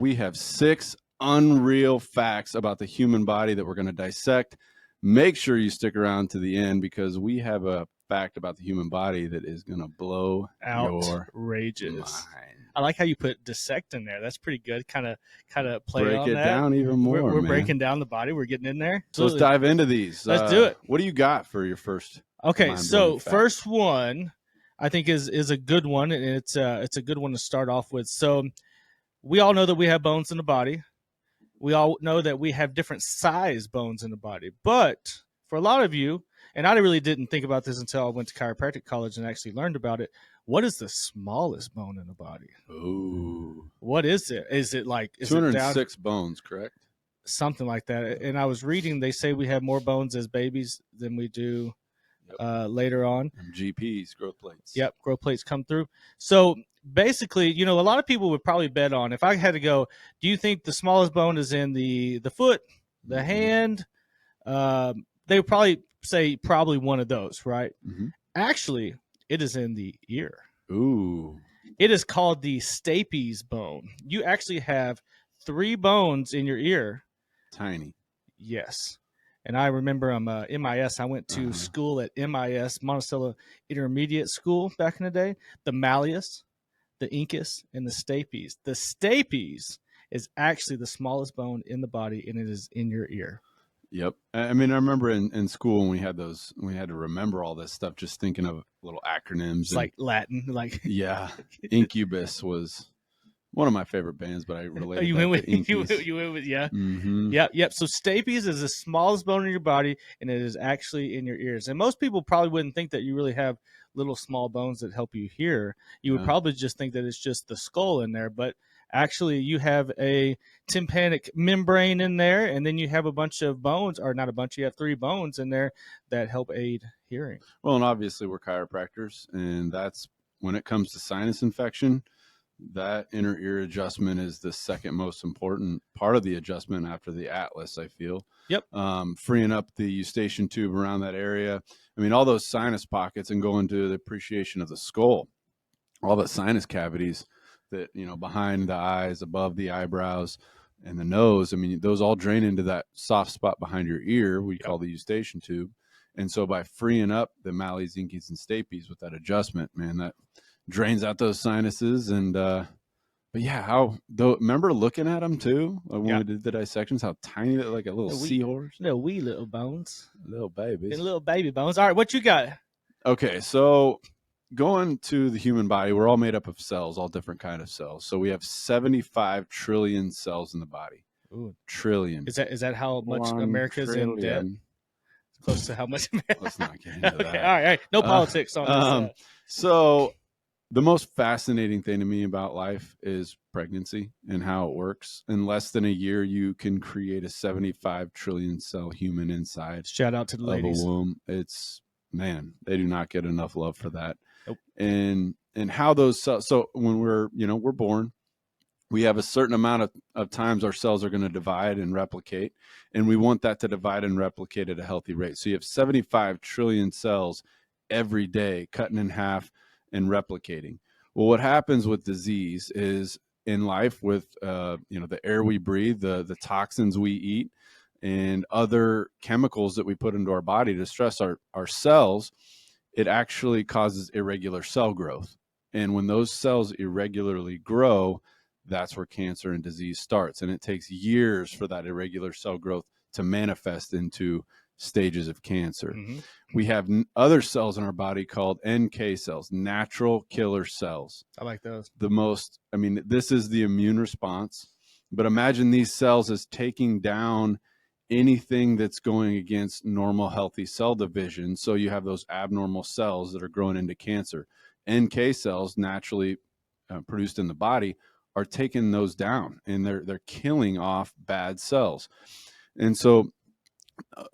We have 6 unreal facts about the human body that we're going to dissect. Make sure you stick around to the end because we have a fact about the human body that is going to blow your Outrageous. mind. I like how you put dissect in there. That's pretty good. Kind of play Break on it that. down even more, We're man. breaking down the body. We're getting in there. So let's dive into these. Let's do it. What do you got for your first? Okay, so mind-blowing fact? first one I think is a good one, and it's a good one to start off with. So we all know that we have bones in the body. We all know that we have different size bones in the body. But for a lot of you, and I really didn't think about this until I went to chiropractic college and actually learned about it. What is the smallest bone in the body? Ooh. What is it? Is it like is 206 bones, correct? Something like that. And I was reading, they say we have more bones as babies than we do later on. GPs, growth plates. Yep, growth plates come through. So basically, a lot of people would probably bet on, if I had to go, do you think the smallest bone is in the foot, the hand? They would probably say probably one of those, right? Mm-hmm. Actually, it is in the ear. Ooh. It is called the stapes bone. You actually have 3 bones in your ear. Tiny. Yes. And I remember MIS. I went to school at MIS, Monticello Intermediate School back in the day. The malleus, the incus, and the stapes. The stapes is actually the smallest bone in the body, and it is in your ear. Yep. I mean, I remember in school when we had to remember all this stuff, just thinking of little acronyms. It's like Latin. Yeah. Incubus was one of my favorite bands, but I related you that went with to Incubus. you went with yeah. Mm-hmm. Yep. So stapes is the smallest bone in your body, and it is actually in your ears. And most people probably wouldn't think that you really have little small bones that help you hear. You would probably just think that it's just the skull in there, but actually you have a tympanic membrane in there, and then you have a bunch of bones, or not a bunch, you have 3 bones in there that help aid hearing. Well, and obviously we're chiropractors, and that's when it comes to sinus infection, that inner ear adjustment is the second most important part of the adjustment after the atlas, I feel. Yep. Freeing up the eustachian tube around that area. I mean, all those sinus pockets, and going to the appreciation of the skull, all the sinus cavities that, behind the eyes, above the eyebrows, and the nose. I mean, those all drain into that soft spot behind your ear, we call the eustachian tube. And so by freeing up the malleus, incus, and stapes with that adjustment, man, that drains out those sinuses. And but yeah, remember looking at them too when we did the dissections, how tiny they're, like a little seahorse, little bones, little babies, and little baby bones. All right, what you got? Okay, so going to the human body, we're all made up of cells, all different kind of cells. So we have 75 trillion cells in the body. Ooh. Trillion. Is that how much America's in debt? Close to how much? Let's not get into that. All right. No politics on this. So the most fascinating thing to me about life is pregnancy and how it works. In less than a year, you can create a 75 trillion cell human inside. Shout out to the ladies. Of a womb. Man, they do not get enough love for that. Nope. And how those cells, so when we're born, we have a certain amount of times our cells are going to divide and replicate, and we want that to divide and replicate at a healthy rate. So you have 75 trillion cells every day cutting in half and replicating. Well, what happens with disease is, in life, with the air we breathe, the toxins we eat, and other chemicals that we put into our body to stress our cells, it actually causes irregular cell growth. And when those cells irregularly grow, that's where cancer and disease starts. And it takes years for that irregular cell growth to manifest into stages of cancer. Mm-hmm. We have other cells in our body called NK cells, natural killer cells. I like those. This is the immune response. But imagine these cells as taking down anything that's going against normal, healthy cell division. So you have those abnormal cells that are growing into cancer. NK cells, naturally produced in the body, are taking those down, and they're killing off bad cells. And so,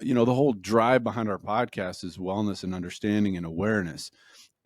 the whole drive behind our podcast is wellness and understanding and awareness.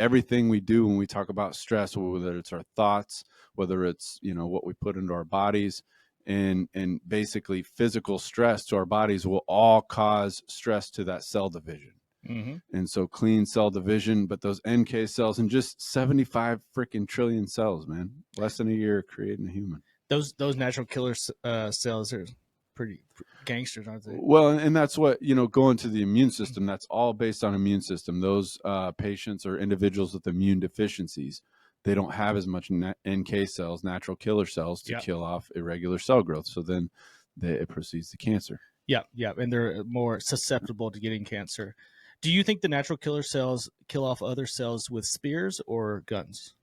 Everything we do when we talk about stress, whether it's our thoughts, whether it's, what we put into our bodies, and basically physical stress to our bodies, will all cause stress to that cell division. Mm-hmm. And so clean cell division, but those NK cells, and just 75 freaking trillion cells, man, less than a year creating a human. Those natural killer cells are pretty gangsters, aren't they? Well, and that's what, going to the immune system, that's all based on immune system. Those patients or individuals with immune deficiencies, they don't have as much NK cells, natural killer cells, to Yep. kill off irregular cell growth. So then it proceeds to cancer. Yeah, and they're more susceptible to getting cancer. Do you think the natural killer cells kill off other cells with spears or guns?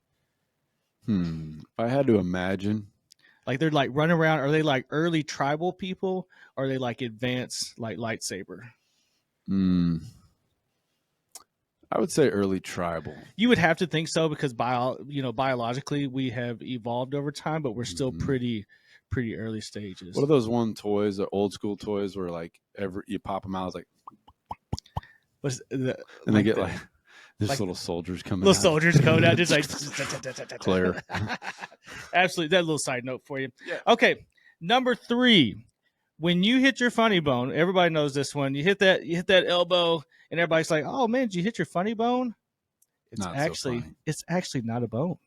If I had to imagine, Like they're like running around. Are they like early tribal people? Or are they like advanced like lightsaber? I would say early tribal. You would have to think so because biologically we have evolved over time, but we're still pretty early stages. What are those toys, the old school toys where like you pop them out, it's like, and they get like there's little soldiers coming little out. soldiers coming out just like Claire. Absolutely. That little side note for you. Yeah. Okay. Number 3, when you hit your funny bone, everybody knows this one. You hit that elbow and everybody's like, oh man, did you hit your funny bone? It's actually not a bone.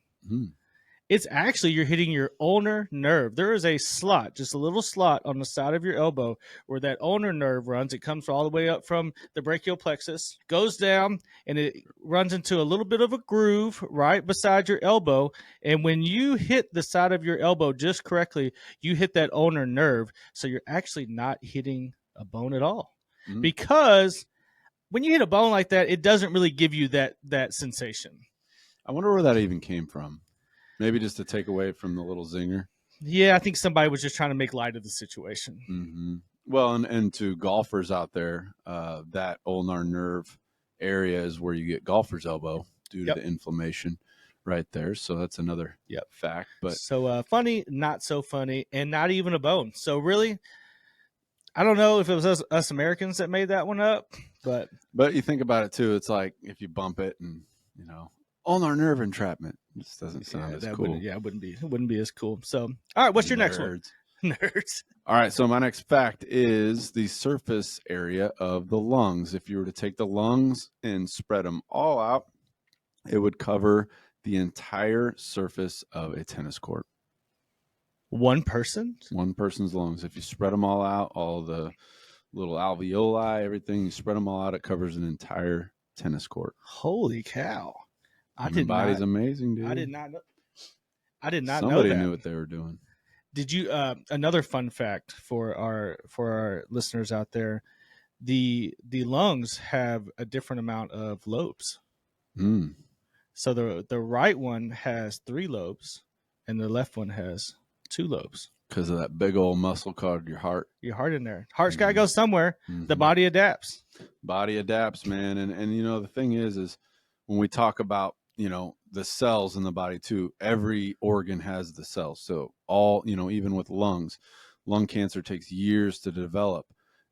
It's actually you're hitting your ulnar nerve. There is a slot, just a little slot on the side of your elbow where that ulnar nerve runs. It comes all the way up from the brachial plexus, goes down, and it runs into a little bit of a groove right beside your elbow. And when you hit the side of your elbow just correctly, you hit that ulnar nerve. So you're actually not hitting a bone at all. Because when you hit a bone like that, it doesn't really give you that sensation. I wonder where that even came from. Maybe just to take away from the little zinger. Yeah, I think somebody was just trying to make light of the situation. Well, and to golfers out there, that ulnar nerve area is where you get golfer's elbow due to the inflammation right there. So that's another fact. But so funny, not so funny, and not even a bone. So really, I don't know if it was us Americans that made that one up, but you think about it too. It's like if you bump it and ulnar nerve entrapment. It just doesn't sound as cool. It wouldn't be as cool. So, all right, what's your next one? Nerds. All right, so my next fact is the surface area of the lungs. If you were to take the lungs and spread them all out, it would cover the entire surface of a tennis court. One person's lungs. If you spread them all out, all the little alveoli, everything, you spread them all out, it covers an entire tennis court. Holy cow. Body's amazing, dude. I did not know that. Somebody knew what they were doing. Did you another fun fact for our listeners out there, the lungs have a different amount of lobes. So the right one has 3 lobes and the left one has 2 lobes. Because of that big old muscle called your heart. Your heart in there. Heart's got to go somewhere. The body adapts. Body adapts, man. And the thing is when we talk about the cells in the body too, every organ has the cells. So all, even with lungs, lung cancer takes years to develop.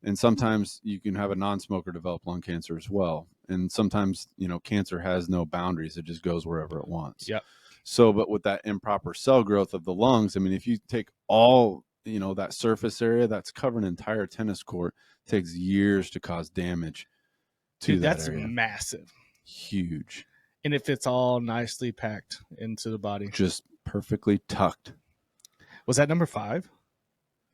And sometimes you can have a non-smoker develop lung cancer as well. And sometimes, cancer has no boundaries. It just goes wherever it wants. Yep. So, but with that improper cell growth of the lungs, I mean, if you take all, that surface area that's covered an entire tennis court, it takes years to cause damage to that area. That's massive. Huge. And if it's all nicely packed into the body. Just perfectly tucked. Was that number 5?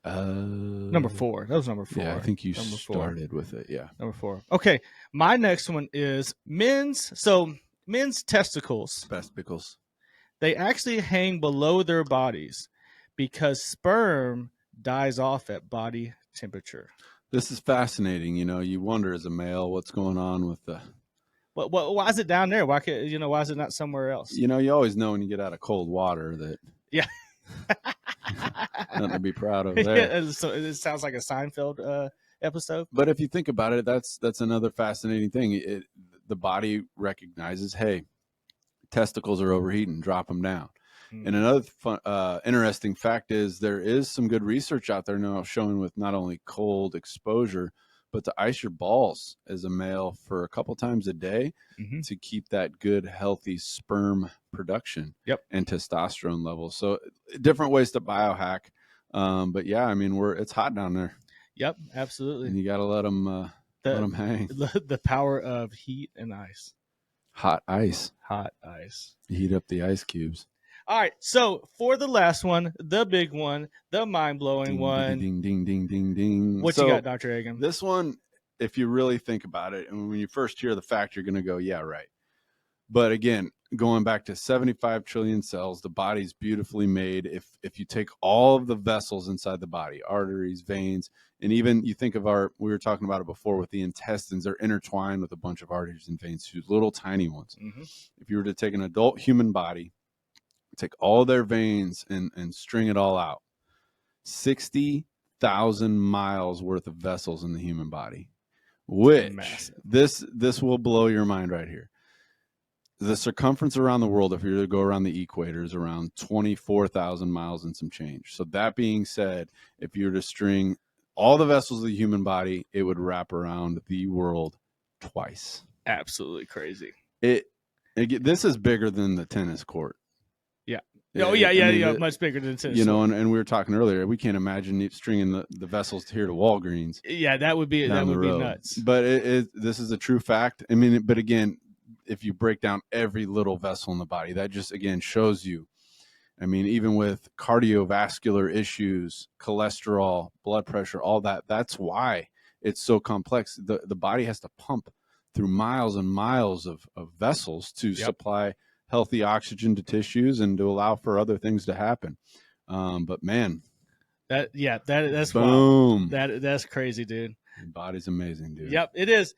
Number 4. That was number 4. Yeah, I think you started with it. Yeah. Number 4. Okay. My next one is men's testicles. Testicles. They actually hang below their bodies because sperm dies off at body temperature. This is fascinating. You wonder as a male what's going on with the... Why is it down there? Why is it not somewhere else? You always know when you get out of cold water that nothing to be proud of there. Yeah, so it sounds like a Seinfeld episode. But if you think about it, that's another fascinating thing. The body recognizes, hey, testicles are overheating, drop them down. And another interesting fact is there is some good research out there now showing with not only cold exposure, but to ice your balls as a male for a couple times a day to keep that good, healthy sperm production and testosterone levels. So different ways to biohack. But yeah, I mean, it's hot down there. Yep, absolutely. And you got to let them hang. The power of heat and ice. Hot ice. Hot ice. Heat up the ice cubes. All right. So for the last one, the big one, the mind blowing Ding, one, ding, ding, ding, ding, ding. what you got, Dr. Egan? This one, if you really think about it, and when you first hear the fact, you're going to go, yeah, right. But again, going back to 75 trillion cells, the body's beautifully made. If you take all of the vessels inside the body, arteries, veins, and even you think of we were talking about it before with the intestines, they're intertwined with a bunch of arteries and veins, little tiny ones. Mm-hmm. If you were to take an adult human body, take all their veins and string it all out, 60,000 miles worth of vessels in the human body, which Massive. this will blow your mind right here. The circumference around the world, if you were to go around the equator, is around 24,000 miles and some change. So that being said, if you were to string all the vessels of the human body, it would wrap around the world twice. Absolutely crazy. This is bigger than the tennis court. Yeah. Oh, yeah. Much bigger than tennis. You know, and we were talking earlier, we can't imagine stringing the vessels here to Walgreens. Yeah, that would be nuts. But this is a true fact. I mean, but again, if you break down every little vessel in the body, that just again shows you. I mean, even with cardiovascular issues, cholesterol, blood pressure, all that, that's why it's so complex. The body has to pump through miles and miles of vessels to supply healthy oxygen to tissues and to allow for other things to happen. But man, that's boom. Wild. That's crazy, dude. Your body's amazing, dude. Yep, it is.